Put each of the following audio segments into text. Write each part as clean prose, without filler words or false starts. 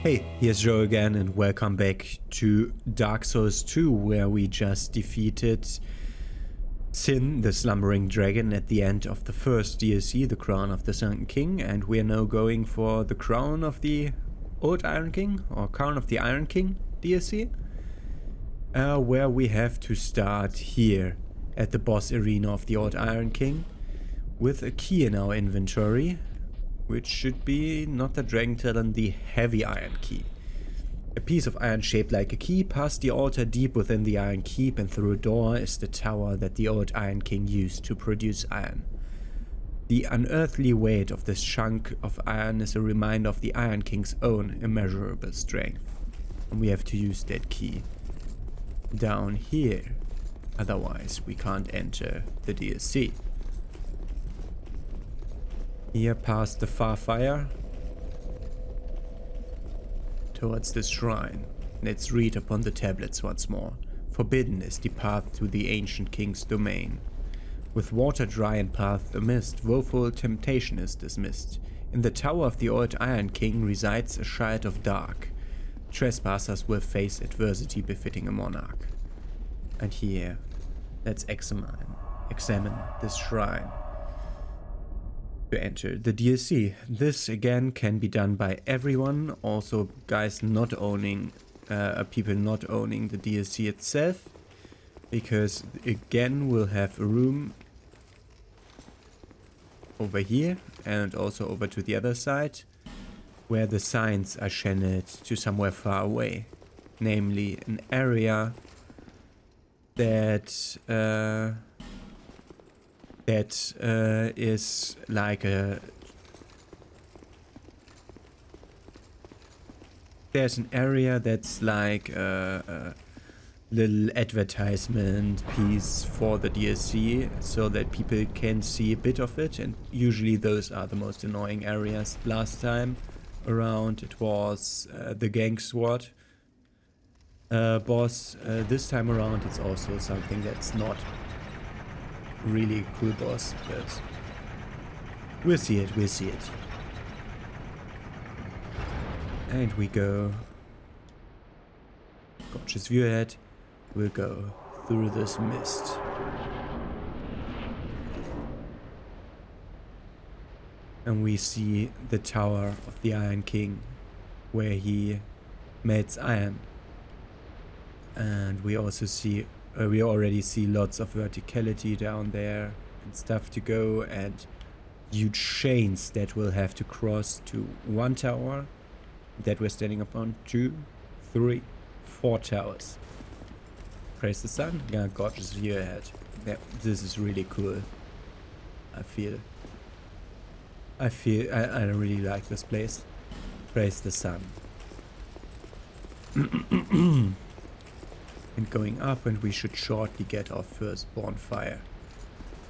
Hey, here's Joe again and welcome back to Dark Souls 2, where we just defeated Sin, the slumbering dragon, at the end of the first DLC, the Crown of the Sunken King, and we're now going for the Crown of the Old Iron King, or Crown of the Iron King DLC, where we have to start here at the boss arena of the Old Iron King with a key in our inventory, which should be not the dragon talon, the heavy iron key. A piece of iron shaped like a key past the altar deep within the iron keep, and through a door is the tower that the old Iron King used to produce iron. The unearthly weight of this chunk of iron is a reminder of the Iron King's own immeasurable strength. And we have to use that key down here, otherwise we can't enter the DLC. Here past the far fire towards the shrine. Let's read upon the tablets once more. Forbidden is the path to the ancient king's domain. With water dry and path amist, woeful temptation is dismissed. In the tower of the old Iron King resides a shard of dark. Trespassers will face adversity befitting a monarch. And here, let's examine this shrine to enter the DLC. This again can be done by everyone, also guys not owning, people not owning the DLC itself, because again we'll have a room over here and also over to the other side where the signs are channeled to somewhere far away, namely an area that is like there's an area that's like a little advertisement piece for the DLC so that people can see a bit of it, and usually those are the most annoying areas. Last time around it was the gang sword boss. This time around it's also something that's not really cool boss, but we'll see it. And we go. Gorgeous view ahead. We'll go through this mist. And we see the tower of the Iron King, where he melts iron. And we also see we already see lots of verticality down there and stuff to go, and huge chains that we'll have to cross to one tower that we're standing upon. 2, 3, 4 towers. Praise the sun. Yeah, gorgeous view ahead. Yeah, this is really cool. I really like this place. Praise the sun. And going up, and we should shortly get our first bonfire.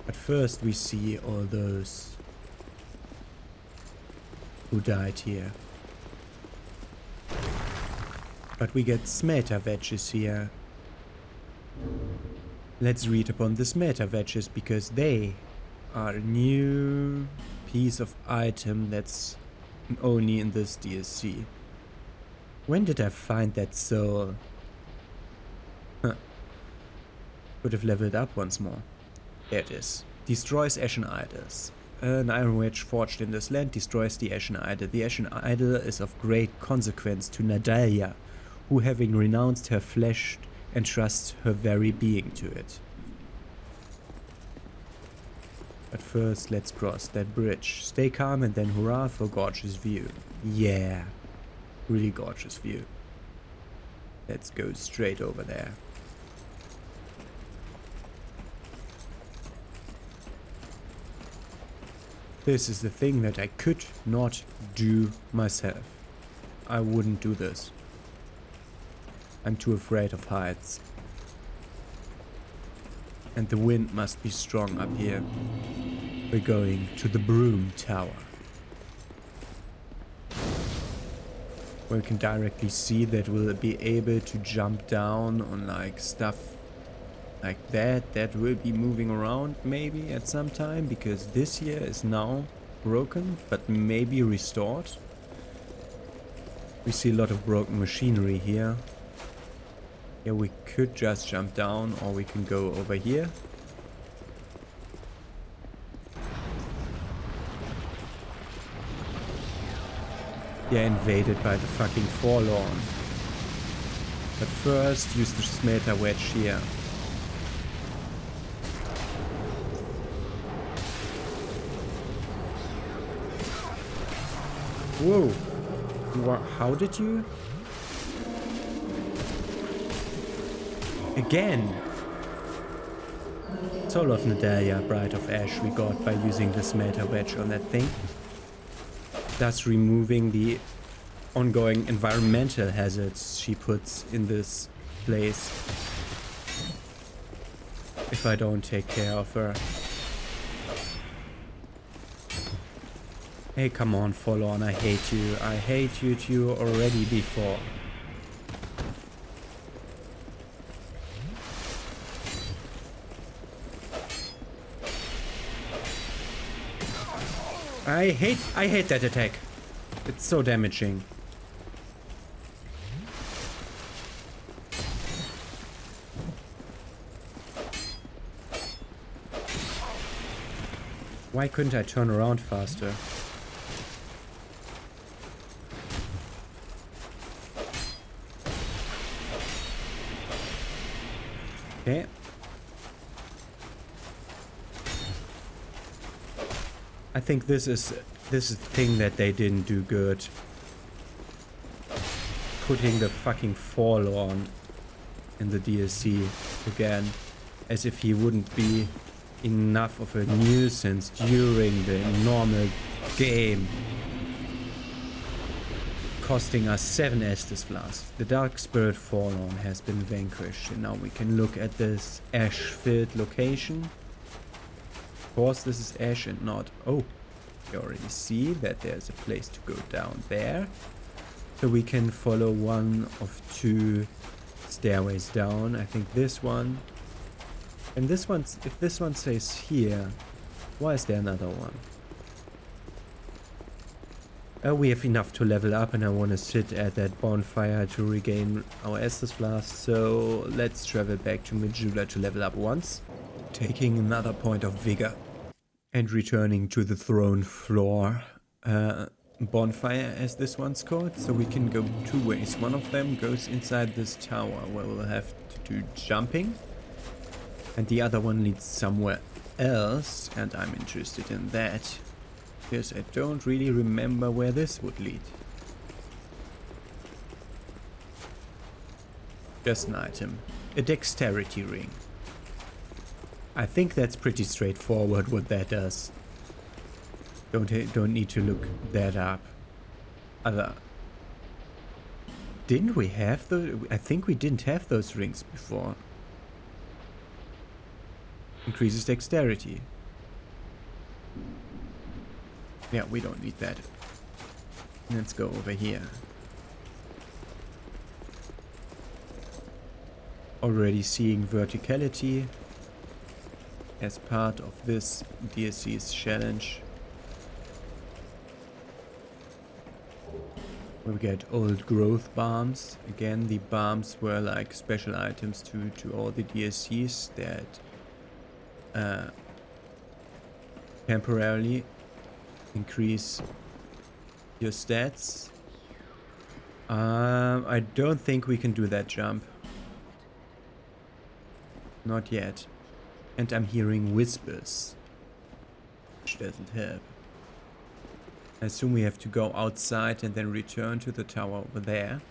But first we see all those who died here. But we get smelter wedges here. Let's read upon the smelter wedges, because they are a new piece of item that's only in this DLC. When did I find that soul? Could have leveled up once more. There it is. Destroys Ashen Idols. An iron wedge forged in this land destroys the Ashen Idol. The Ashen Idol is of great consequence to Nadalia, who, having renounced her flesh, entrusts her very being to it. But first, let's cross that bridge. Stay calm and then hurrah for gorgeous view. Yeah, really gorgeous view. Let's go straight over there. This is the thing that I could not do myself. I wouldn't do this. I'm too afraid of heights. And the wind must be strong up here. We're going to the Brume Tower, where we can directly see that we'll be able to jump down on like stuff like that will be moving around maybe at some time, because this here is now broken but maybe restored. We see a lot of broken machinery here. Yeah, we could just jump down, or we can go over here. Yeah, invaded by the fucking Forlorn. But first, use the smelter wedge here. Whoa! How did you? Again! Soul of Nadalia, Bride of Ash we got by using the smelter wedge on that thing. Thus removing the ongoing environmental hazards she puts in this place. If I don't take care of her. Hey, come on, Forlorn, I hate you. I hate you already before. I hate that attack. It's so damaging. Why couldn't I turn around faster? Okay. I think this is the thing that they didn't do good. Putting the fucking Forlorn in the DLC again, as if he wouldn't be enough of a nuisance during the normal game. Costing us 7 Estus flasks. The Dark Spirit Forlorn has been vanquished, and now we can look at this ash-filled location. Of course, this is ash and not... Oh, you already see that there's a place to go down there. So we can follow one of 2 stairways down. I think this one. And this one, if this one says here, why is there another one? We have enough to level up, and I want to sit at that bonfire to regain our Estus flask. So let's travel back to Majula to level up once. Taking another point of vigor. And returning to the throne floor bonfire, as this one's called. So we can go 2 ways. One of them goes inside this tower, where we'll have to do jumping. And the other one leads somewhere else, and I'm interested in that. Because I don't really remember where this would lead. Just an item. A dexterity ring. I think that's pretty straightforward what that does. Don't need to look that up. Didn't we have those? I think we didn't have those rings before. Increases dexterity. Yeah, we don't need that. Let's go over here. Already seeing verticality as part of this DLC's challenge. We get old growth bombs. Again, the bombs were like special items to all the DLCs that temporarily increase your stats. I don't think we can do that jump. Not yet. And I'm hearing whispers, which doesn't help. I assume we have to go outside and then return to the tower over there.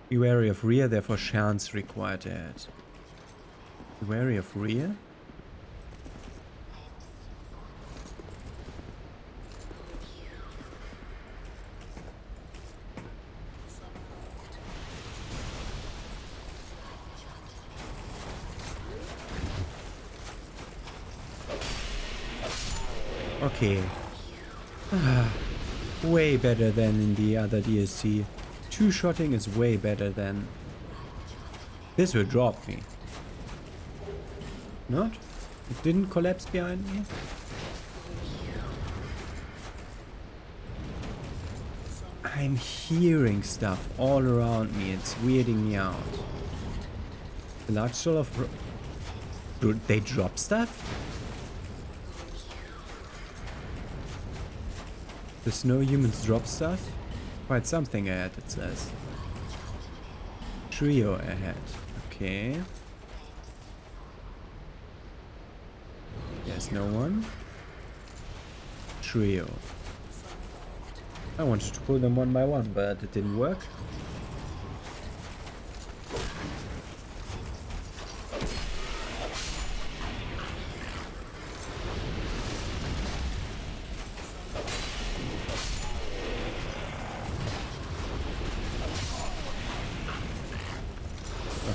Be wary of rear, therefore chance required ahead. Be wary of rear? Okay. Way better than in the other DLC. Two-shotting is way better than... This will drop me. Not? It didn't collapse behind me? I'm hearing stuff all around me. It's weirding me out. The large soul of... Do they drop stuff? The snow humans drop stuff? Quite something ahead, it says. Trio ahead. Okay. There's no one. Trio. I wanted to pull them one by one, but it didn't work.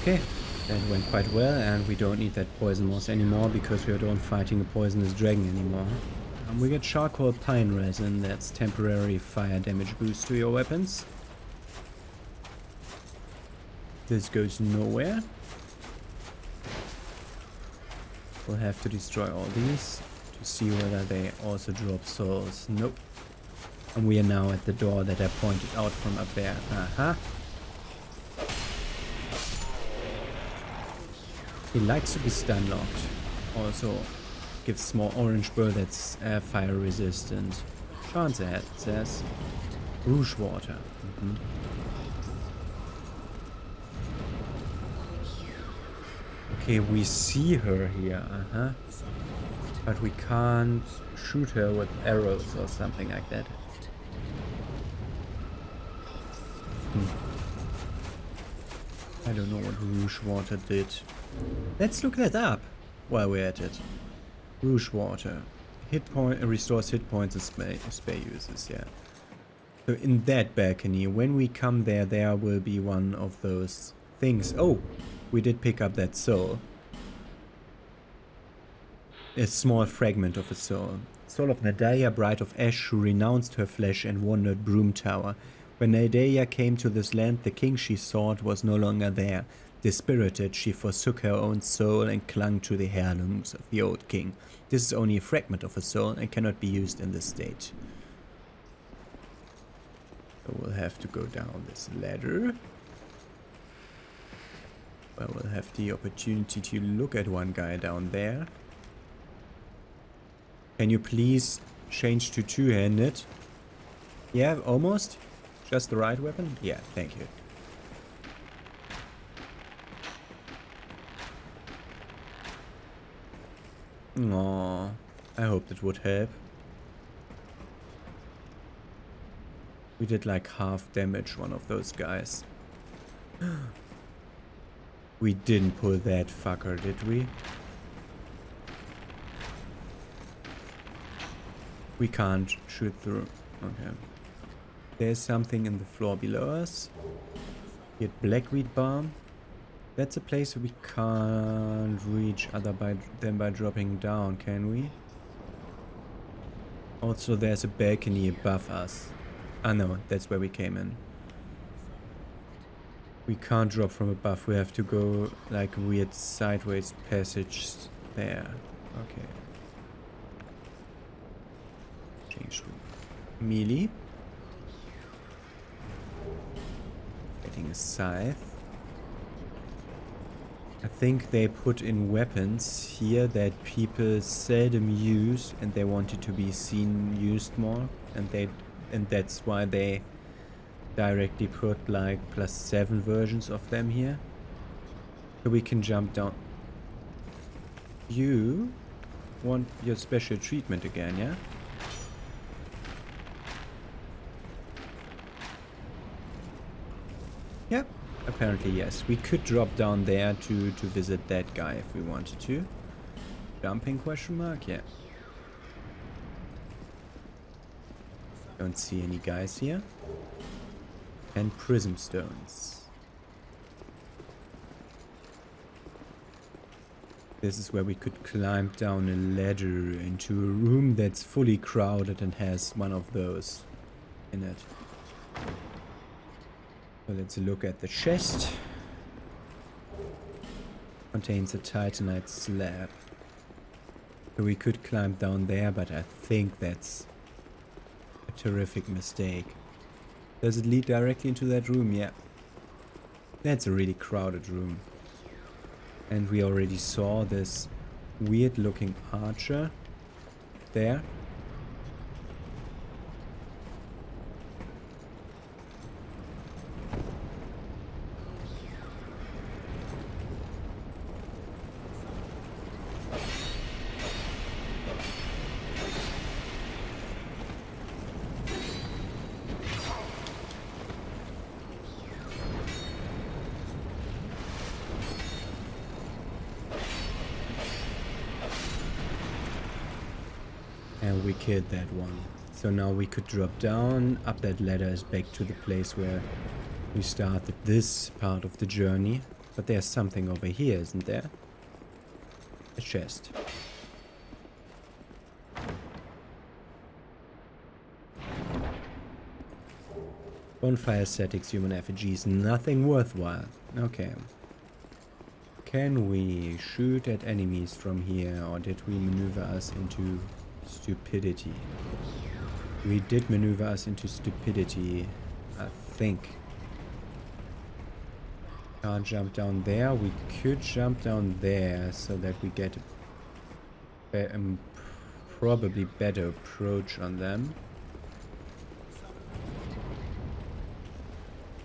Okay, that went quite well, and we don't need that poison moss anymore because we are not fighting a poisonous dragon anymore. We get charcoal pine resin, that's temporary fire damage boost to your weapons. This goes nowhere. We'll have to destroy all these to see whether they also drop souls. Nope. And we are now at the door that I pointed out from up there. Aha. He likes to be stun locked. Also gives small orange bird that's fire resistant. Chance ahead, it says. Rouge water. Okay, we see her here. But we can't shoot her with arrows or something like that. I don't know what rouge water did. Let's look that up while we're at it. Rouge water. Hit point restores hit points and spare uses, yeah. So in that balcony, when we come there, there will be one of those things. Oh, we did pick up that soul. A small fragment of a soul. Soul of Nadaia, Bride of Ash, who renounced her flesh and wandered Brume Tower. When Nadaia came to this land, the king she sought was no longer there. Dispirited, she forsook her own soul and clung to the heirlooms of the old king. This is only a fragment of a soul and cannot be used in this state. So we'll have to go down this ladder. Well, we'll have the opportunity to look at one guy down there. Can you please change to two-handed? Yeah, almost. Just the right weapon? Yeah, thank you. Aww, I hope that would help. We did like half damage one of those guys. We didn't pull that fucker, did we? We can't shoot through. Okay. There's something in the floor below us. Get blackweed balm. That's a place we can't reach other than by dropping down, can we? Also, there's a balcony above us. Ah no, that's where we came in. We can't drop from above. We have to go like a weird sideways passage there. Okay. Change to melee. Getting a scythe. I think they put in weapons here that people seldom use and they wanted to be seen used more, and that's why they directly put like +7 versions of them here. So we can jump down. You want your special treatment again, yeah? Yep. Apparently, yes. We could drop down there to visit that guy if we wanted to. Jumping question mark? Yeah. Don't see any guys here. And prism stones. This is where we could climb down a ladder into a room that's fully crowded and has one of those in it. So let's look at the chest. Contains a titanite slab. So we could climb down there, but I think that's a terrific mistake. Does it lead directly into that room? Yeah. That's a really crowded room. And we already saw this weird looking archer there. And we killed that one. So now we could drop down, up that ladder is back to the place where we started this part of the journey. But there's something over here, isn't there? A chest. Bonfire statics, human effigies, nothing worthwhile. Okay. Can we shoot at enemies from here, or did we maneuver us into stupidity? We did maneuver us into stupidity, I think. Can't jump down there. We could jump down there so that we get a probably better approach on them.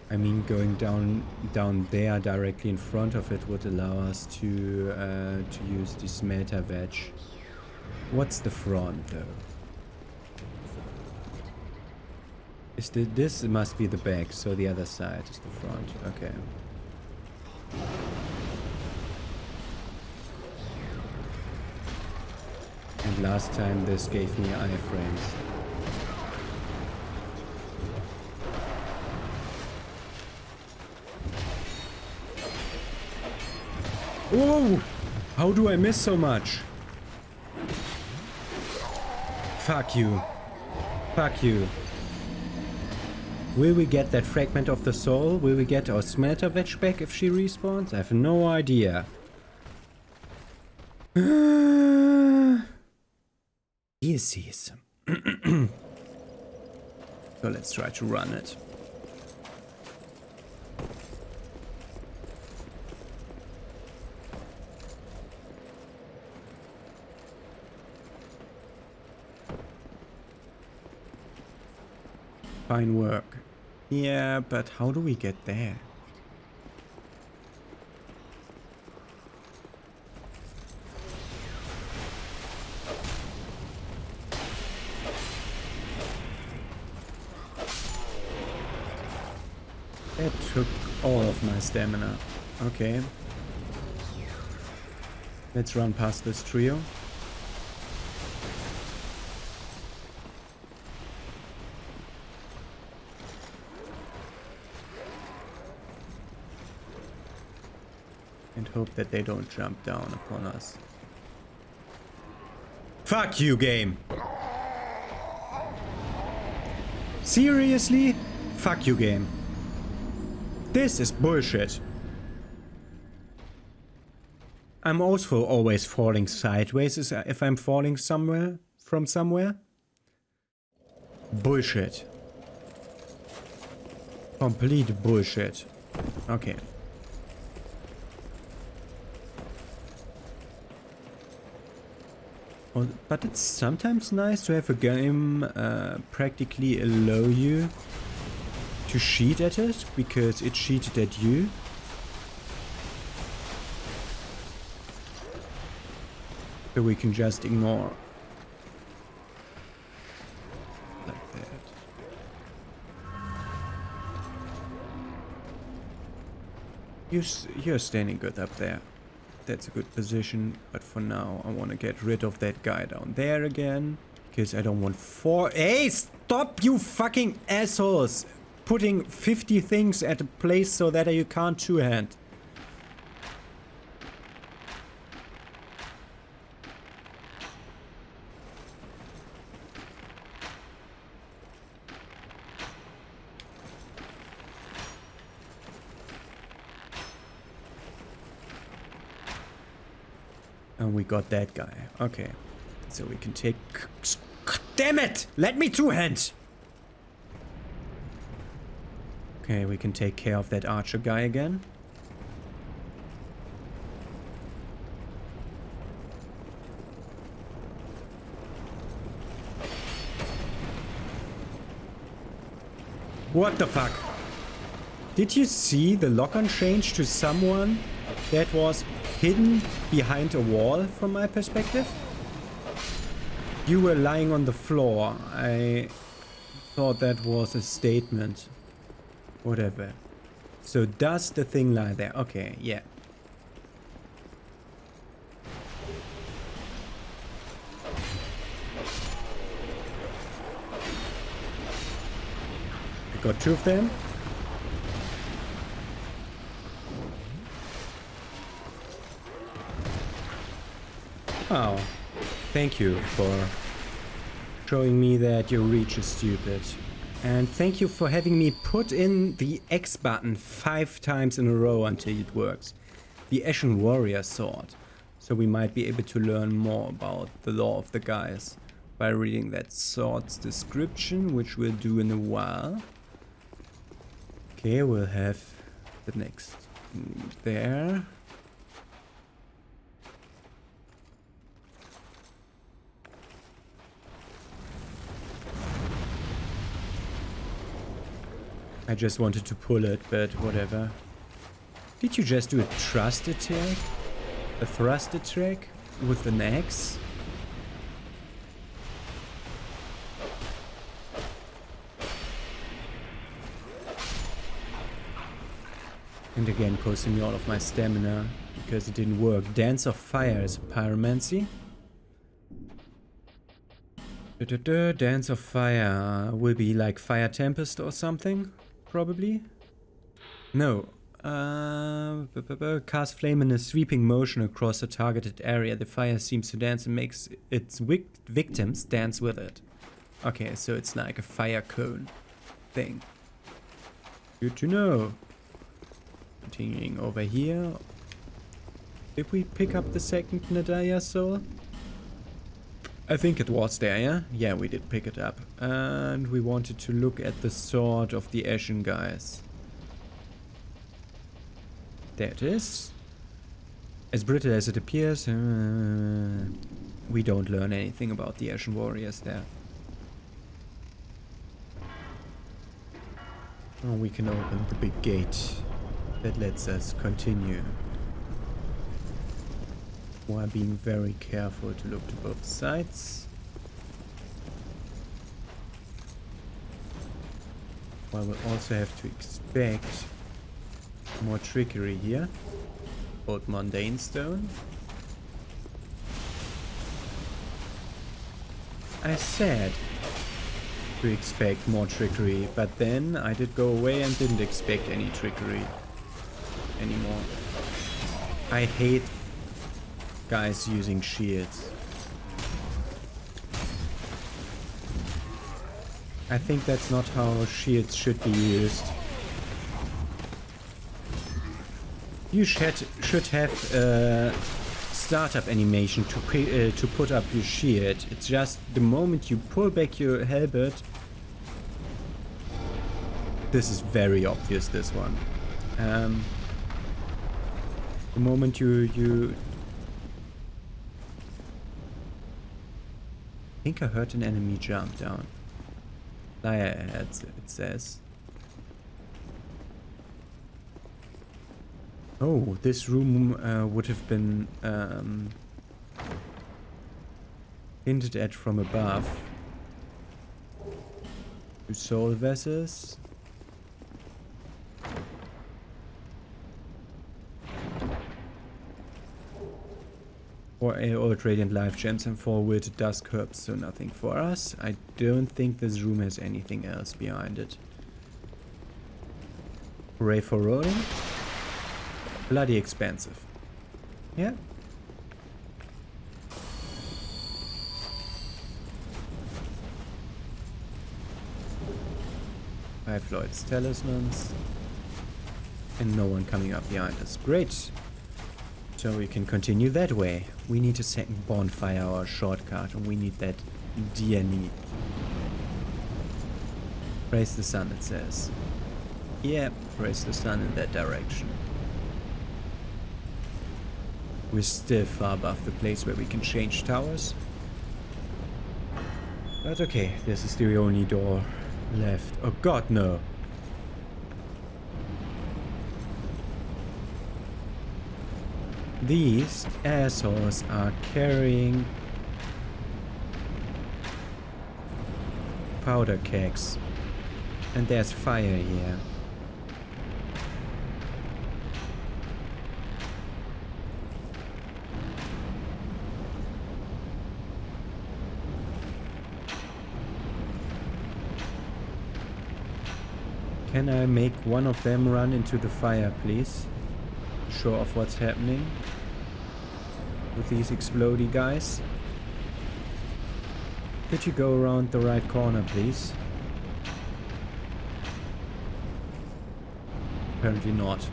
I mean, going down there directly in front of it would allow us to use the smelter wedge. What's the front though? Is this must be the back, so the other side is the front. Okay. And last time this gave me iframes. Whoa! How do I miss so much? Fuck you. Fuck you. Will we get that fragment of the soul? Will we get our smelter wedge back if she respawns? I have no idea. Yes, yes. So let's try to run it. Fine work. Yeah, but how do we get there? That took all of my stamina. Okay. Let's run past this trio. And hope that they don't jump down upon us. Fuck you, game! Seriously? Fuck you, game. This is bullshit. I'm also always falling sideways if I'm falling somewhere from somewhere. Bullshit. Complete bullshit. Okay. Well, but it's sometimes nice to have a game practically allow you to cheat at it, because it cheated at you. So we can just ignore. Like that. You're standing good up there. That's a good position, but for now I want to get rid of that guy down there again, because I don't want four. Hey, stop, you fucking assholes! Putting 50 things at a place so that you can't two-hand. And we got that guy. Okay. So we can take... Damn it! Let me two-hand! Okay, we can take care of that archer guy again. What the fuck? Did you see the lock-on change to someone that was hidden behind a wall from my perspective? You were lying on the floor. I thought that was a statement. Whatever. So does the thing lie there? Okay, yeah. I got 2 of them. Oh, thank you for showing me that your reach is stupid. And thank you for having me put in the X button 5 times in a row until it works. The Ashen Warrior sword. So we might be able to learn more about the lore of the guys by reading that sword's description, which we'll do in a while. Okay, we'll have the next there. I just wanted to pull it, but whatever. Did you just do a thrust attack? A thrust attack with an axe? And again, costing me all of my stamina because it didn't work. Dance of Fire is pyromancy. Dance of Fire will be like Fire Tempest or something, probably. No. Cast flame in a sweeping motion across a targeted area. The fire seems to dance and makes its victims dance with it. Okay, so it's like a fire cone thing. Good to know. Continuing over here. Did we pick up the second Nadaya soul? I think it was there, yeah? Yeah, we did pick it up. And we wanted to look at the sword of the Ashen guys. There it is. As brittle as it appears, we don't learn anything about the Ashen Warriors there. Oh, we can open the big gate that lets us continue. While being very careful to look to both sides. While we also have to expect more trickery here. Old Mundane Stone. I said to expect more trickery, but then I did go away and didn't expect any trickery anymore. I hate guys using shields. I think that's not how shields should be used. You should have a startup animation to put up your shield. It's just the moment you pull back your halberd. This is very obvious, this one. The moment you I think I heard an enemy jump down. It says. Oh, this room would have been hinted at from above. 2 soul vessels. Or old radiant life gems and 4 wilted dusk herbs, so nothing for us. I don't think this room has anything else behind it. Hooray for rolling. Bloody expensive. Yeah. Five Lloyd's talismans. And no one coming up behind us. Great. So we can continue that way. We need a second bonfire or a shortcut, and we need that dear need. Praise the sun, it says. Yeah, raise the sun in that direction. We're still far above the place where we can change towers. But okay, this is the only door left. Oh god, no. These assholes are carrying powder kegs. And there's fire here. Can I make one of them run into the fire, please? Show off what's happening with these explodey guys. Could you go around the right corner, please? Apparently not.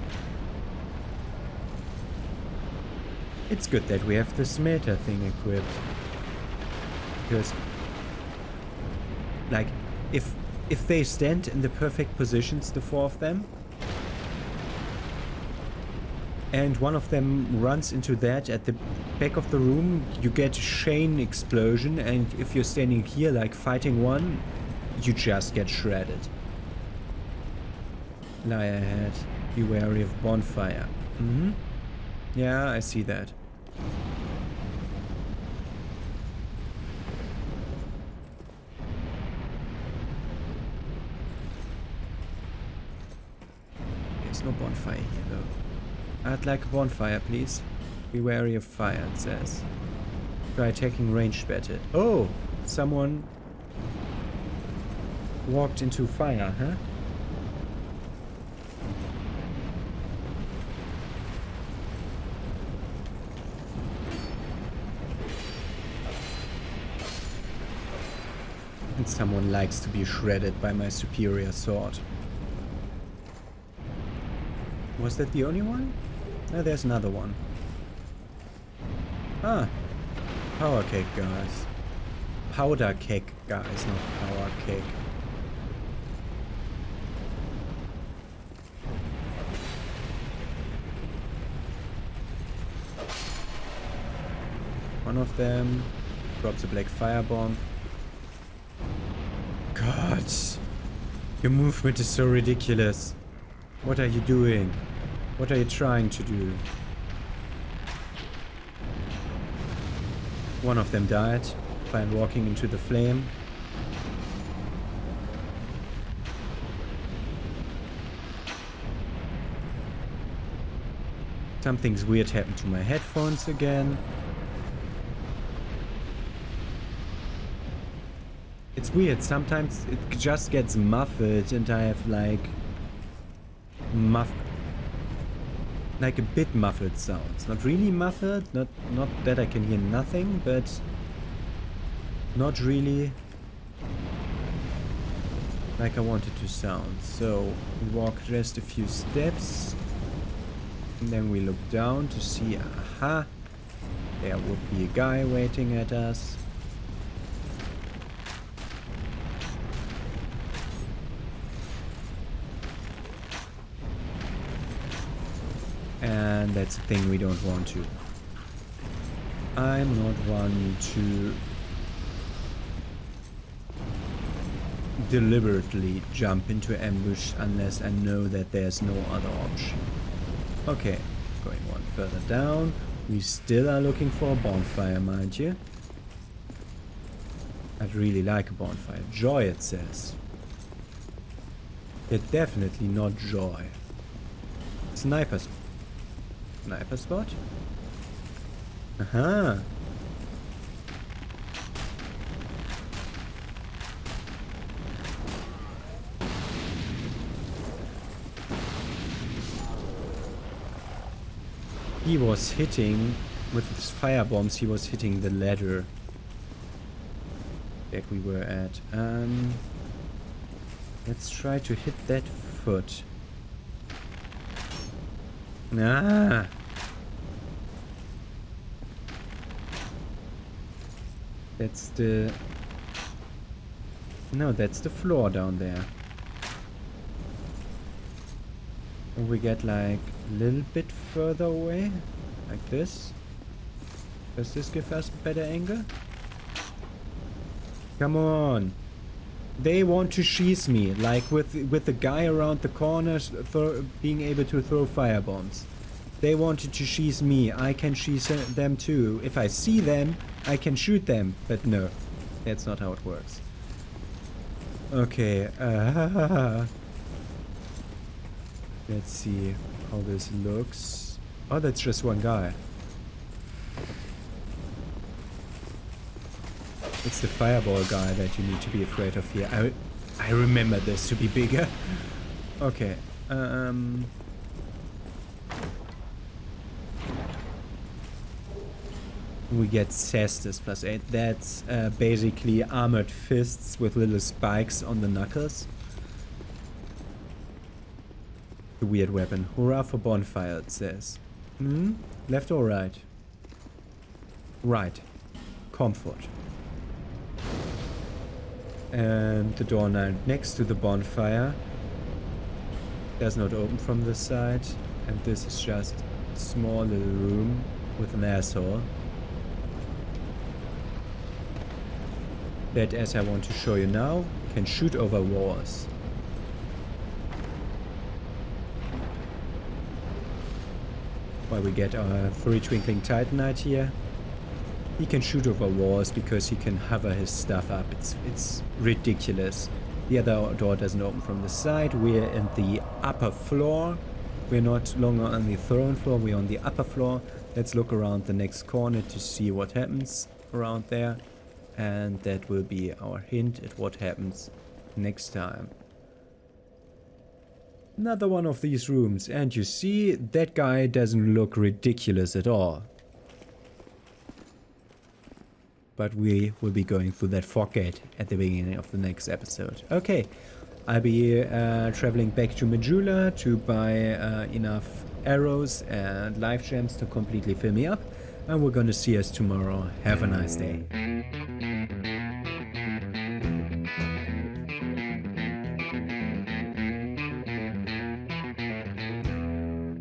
It's good that we have the smelter thing equipped. Because, like, if they stand in the perfect positions, the four of them, and one of them runs into that at the back of the room, you get a chain explosion, and if you're standing here like fighting one, you just get shredded. Lie ahead. Be wary of bonfire. Mm-hmm. Yeah, I see that. There's no bonfire here though. I'd like a bonfire, please. Be wary of fire, it says. Try taking ranged better. Oh! Someone walked into fire, huh? And someone likes to be shredded by my superior sword. Was that the only one? No, there's another one. Ah. Power cake guys. Powder cake guys, not power cake. One of them drops a black firebomb. God, your movement is so ridiculous. What are you doing? What are you trying to do? One of them died by walking into the flame. Something's weird happened to my headphones again. It's weird, sometimes it just gets muffled and I have like like a bit muffled sounds. Not really muffled, not that I can hear nothing, but not really like I wanted to sound. So we walk just a few steps and then we look down to see, aha, there would be a guy waiting at us. And that's the thing we don't want to. I'm not one to deliberately jump into ambush unless I know that there's no other option. Okay, going one further down. We still are looking for a bonfire, mind you. I'd really like a bonfire. Joy, it says. They're definitely not joy. Snipers. Sniper spot? Aha! He was hitting, with his fire bombs, he was hitting the ladder that we were at. Let's try to hit that foot. Ah! That's the... No, that's the floor down there. And we get like a little bit further away, like this. Does this give us a better angle? Come on. They want to cheese me, like with the guy around the corners being able to throw firebombs. They wanted to cheese me, I can cheese them too. If I see them, I can shoot them. But no, that's not how it works. Okay, let's see how this looks. Oh, that's just one guy. It's the fireball guy that you need to be afraid of here. I remember this to be bigger. Okay. We get Cestus +8. That's basically armored fists with little spikes on the knuckles. A weird weapon. Hurrah for bonfire, it says. Left or right? Right. Comfort. And the door next to the bonfire does not open from this side. And this is just a small little room with an asshole. That, as I want to show you now, can shoot over walls. While we get our 3 Twinkling Titanite here. He can shoot over walls because he can hover his stuff up. It's ridiculous. The other door doesn't open from the side. We're in the upper floor. We're not longer on the throne floor. We're on the upper floor. Let's look around the next corner to see what happens around there. And that will be our hint at what happens next time. Another one of these rooms. And you see, that guy doesn't look ridiculous at all. But we will be going through that fog gate at the beginning of the next episode. Okay, I'll be traveling back to Majula to buy enough arrows and life gems to completely fill me up. And we're gonna see us tomorrow. Have a nice day.